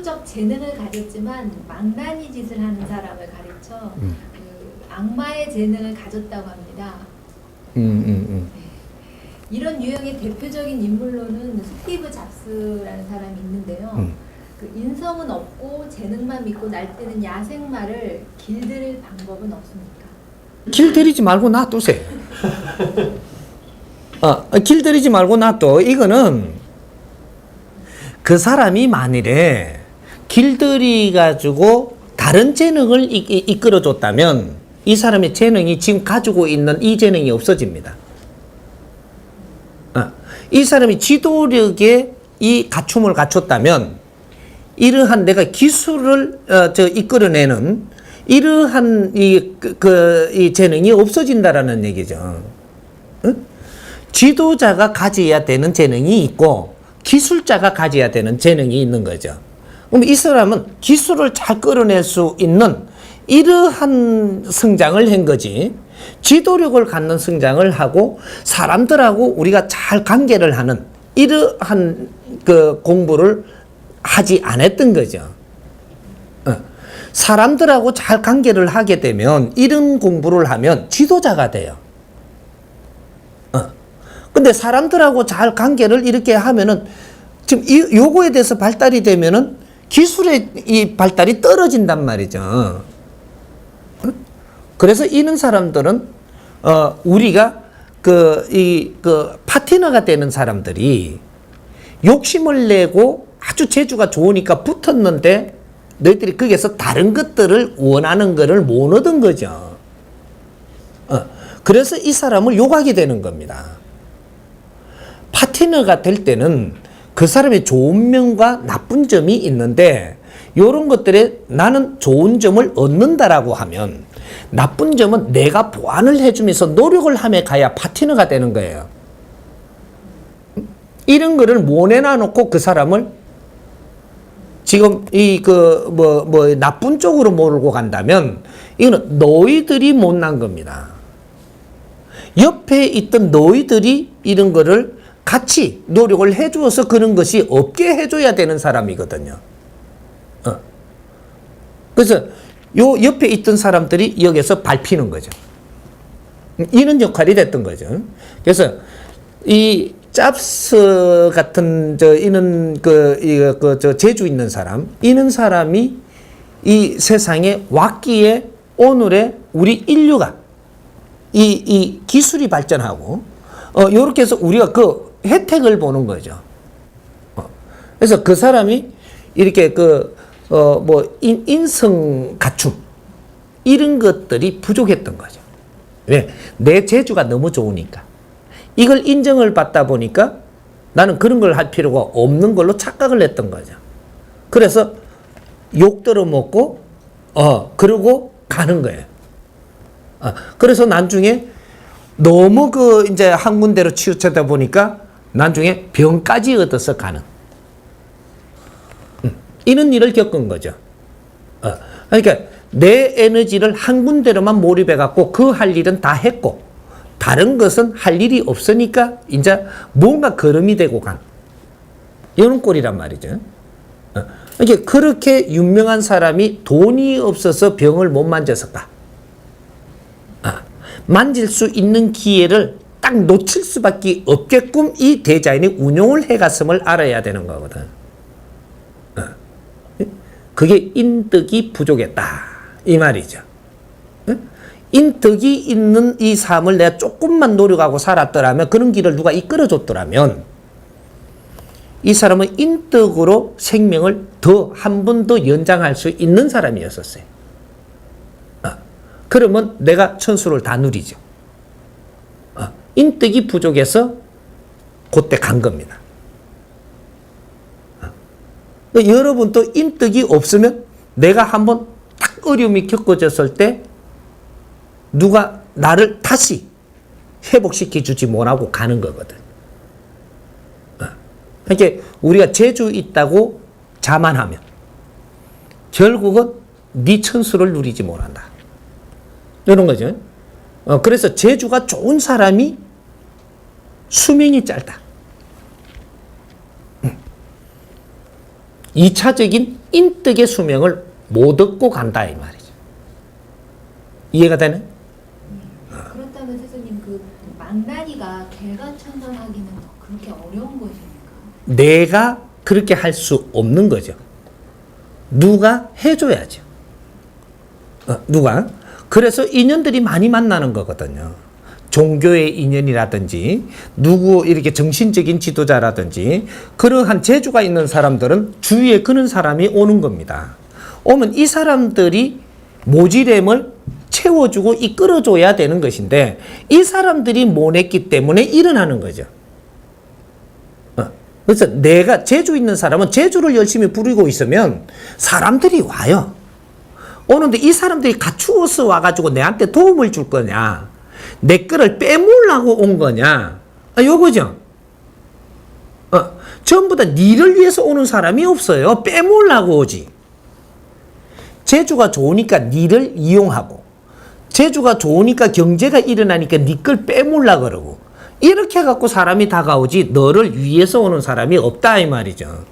천부적 재능을 가졌지만 망나니 짓을 하는 사람을 가르쳐 그 악마의 재능을 가졌다고 합니다. 이런 유형의 대표적인 인물로는 스티브 잡스라는 사람이 있는데요. 그 인성은 없고 재능만 믿고 날뛰는 야생마를 길들일 방법은 없습니까? 길들이지 말고 놔두세요. 길들이지 말고 놔둬. 이거는 그 사람이 만일에 길들이 가지고 다른 재능을 이끌어줬다면 이 사람의 재능이 지금 가지고 있는 이 재능이 없어집니다. 이 사람이 지도력에 이 갖춤을 갖췄다면 이러한 내가 기술을 이끌어내는 이러한 이 재능이 없어진다라는 얘기죠. 지도자가 가져야 되는 재능이 있고 기술자가 가져야 되는 재능이 있는 거죠. 그럼 이 사람은 기술을 잘 끌어낼 수 있는 이러한 성장을 한 거지. 지도력을 갖는 성장을 하고 사람들하고 우리가 잘 관계를 하는 이러한 그 공부를 하지 않았던 거죠. 사람들하고 잘 관계를 하게 되면 이런 공부를 하면 지도자가 돼요. 근데 사람들하고 잘 관계를 이렇게 하면은 지금 요거에 대해서 발달이 되면은 기술의 이 발달이 떨어진단 말이죠. 그래서 이런 사람들은 우리가 그 파트너가 되는 사람들이 욕심을 내고 아주 재주가 좋으니까 붙었는데 너희들이 거기에서 다른 것들을 원하는 거를 못 얻은 거죠. 그래서 이 사람을 욕하게 되는 겁니다. 파트너가 될 때는 그 사람의 좋은 면과 나쁜 점이 있는데 이런 것들에 나는 좋은 점을 얻는다라고 하면 나쁜 점은 내가 보완을 해주면서 노력을 하며 가야 파트너가 되는 거예요. 이런 거를 못 내놔놓고 그 사람을 지금 나쁜 쪽으로 몰고 간다면 이거는 너희들이 못난 겁니다. 옆에 있던 너희들이 이런 거를 같이 노력을 해주어서 그런 것이 없게 해줘야 되는 사람이거든요. 그래서 요 옆에 있던 사람들이 여기서 밟히는 거죠. 이런 역할이 됐던 거죠. 그래서 이 짭스 같은 이런 재주 있는 사람, 이런 사람이 이 세상에 왔기에 오늘의 우리 인류가 이 기술이 발전하고 요렇게 해서 우리가 그 혜택을 보는 거죠. 그래서 그 사람이 이렇게 인성 갖춤 이런 것들이 부족했던 거죠. 왜? 내 재주가 너무 좋으니까. 이걸 인정을 받다 보니까 나는 그런 걸 할 필요가 없는 걸로 착각을 했던 거죠. 그래서 욕 들어먹고 그러고 가는 거예요. 그래서 나중에 너무 이제 한 군데로 치우쳐다 보니까 나중에 병까지 얻어서 가는 이런 일을 겪은 거죠. 그러니까 내 에너지를 한 군데로만 몰입해 갖고 그 할 일은 다 했고 다른 것은 할 일이 없으니까 이제 뭔가 거름이 되고 간 이런 꼴이란 말이죠. 그러니까 그렇게 유명한 사람이 돈이 없어서 병을 못 만졌을까? 만질 수 있는 기회를 딱 놓칠 수밖에 없게끔 이 대자연이 운용을 해갔음을 알아야 되는 거거든. 그게 인덕이 부족했다 이 말이죠. 인덕이 있는 이 삶을 내가 조금만 노력하고 살았더라면 그런 길을 누가 이끌어줬더라면 이 사람은 인덕으로 생명을 더 한 번 더 연장할 수 있는 사람이었었어요. 그러면 내가 천수를 다 누리죠. 인덕이 부족해서 그때 간 겁니다. 여러분도 인덕이 없으면 내가 한번 딱 어려움이 겪어졌을 때 누가 나를 다시 회복시켜 주지 못하고 가는 거거든. 그러니까 우리가 재주 있다고 자만하면 결국은 네 천수를 누리지 못한다. 이런 거죠. 그래서 재주가 좋은 사람이 수명이 짧다. 2차적인 인덕의 수명을 못 얻고 간다 이 말이죠. 이해가 되네? 그렇다면 스승님 그 망나니가 개가천선하기는 그렇게 어려운 것입니까? 내가 그렇게 할 수 없는 거죠. 누가 해줘야죠. 누가? 그래서 인연들이 많이 만나는 거거든요. 종교의 인연이라든지 누구 이렇게 정신적인 지도자라든지 그러한 재주가 있는 사람들은 주위에 그런 사람이 오는 겁니다. 오면 이 사람들이 모지렘을 채워주고 이끌어줘야 되는 것인데 이 사람들이 못 했기 때문에 일어나는 거죠. 그래서 내가 재주 있는 사람은 재주를 열심히 부리고 있으면 사람들이 와요. 오는데 이 사람들이 갖추어서 와가지고 내한테 도움을 줄 거냐, 내 거를 빼먹으려고 온 거냐, 요거죠. 전부 다 니를 위해서 오는 사람이 없어요. 빼먹으려고 오지. 재주가 좋으니까 니를 이용하고, 재주가 좋으니까 경제가 일어나니까 니 걸 빼먹으려고 그러고, 이렇게 해갖고 사람이 다가오지 너를 위해서 오는 사람이 없다 이 말이죠.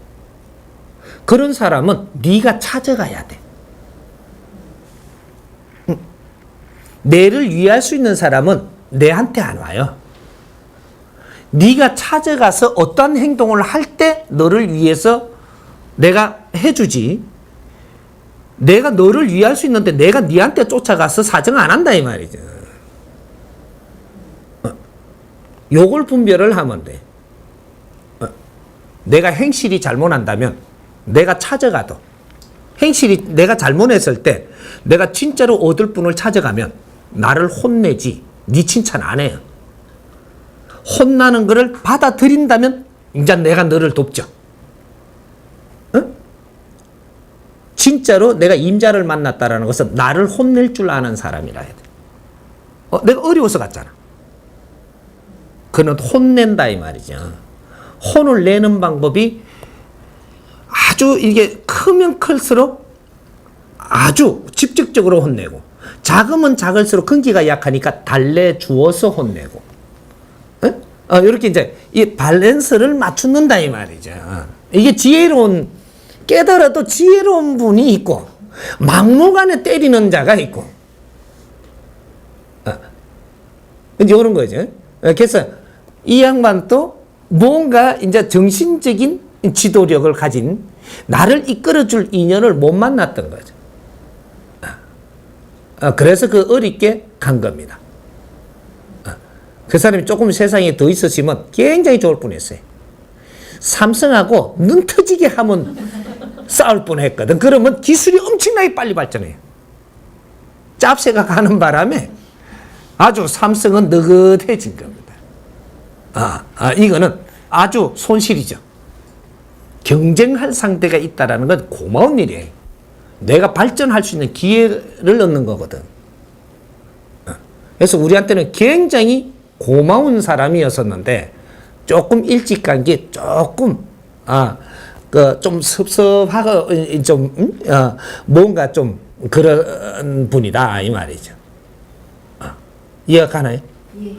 그런 사람은 네가 찾아가야 돼. 내를 위할 수 있는 사람은 내한테 안 와요. 네가 찾아가서 어떤 행동을 할 때 너를 위해서 내가 해주지. 내가 너를 위할 수 있는데 내가 네한테 쫓아가서 사정 안 한다 이 말이죠. 요걸 분별을 하면 돼. 내가 행실이 잘못한다면 내가 찾아가도, 행실이 내가 잘못했을 때 내가 진짜로 얻을 분을 찾아가면 나를 혼내지 네 칭찬 안 해요. 혼나는 거를 받아들인다면 이제 내가 너를 돕죠. 진짜로 내가 임자를 만났다라는 것은 나를 혼낼 줄 아는 사람이라 해야 돼. 내가 어려워서 갔잖아. 그는 혼낸다 이 말이죠. 혼을 내는 방법이 아주 이게 크면 클수록 아주 직접적으로 혼내고, 작으면 작을수록 근기가 약하니까 달래주어서 혼내고, 이렇게 이제 이 밸런스를 맞추는다 이 말이죠. 이게 지혜로운, 깨달아도 지혜로운 분이 있고 막무가내 때리는 자가 있고, 이제 이런 거죠. 그래서 이 양반도 뭔가 이제 정신적인 지도력을 가진 나를 이끌어줄 인연을 못 만났던 거죠. 그래서 그 어렵게 간 겁니다. 그 사람이 조금 세상에 더 있었으면 굉장히 좋을 뻔했어요. 삼성하고 눈 터지게 하면 싸울 뻔했거든. 그러면 기술이 엄청나게 빨리 발전해요. 짭새가 가는 바람에 아주 삼성은 느긋해진 겁니다. 이거는 아주 손실이죠. 경쟁할 상대가 있다라는 건 고마운 일이에요. 내가 발전할 수 있는 기회를 얻는 거거든. 그래서 우리한테는 굉장히 고마운 사람이었었는데 조금 일찍 간 게 조금 좀 섭섭하고 좀 뭔가 좀 그런 분이다 이 말이죠. 이해가 가나요? 예.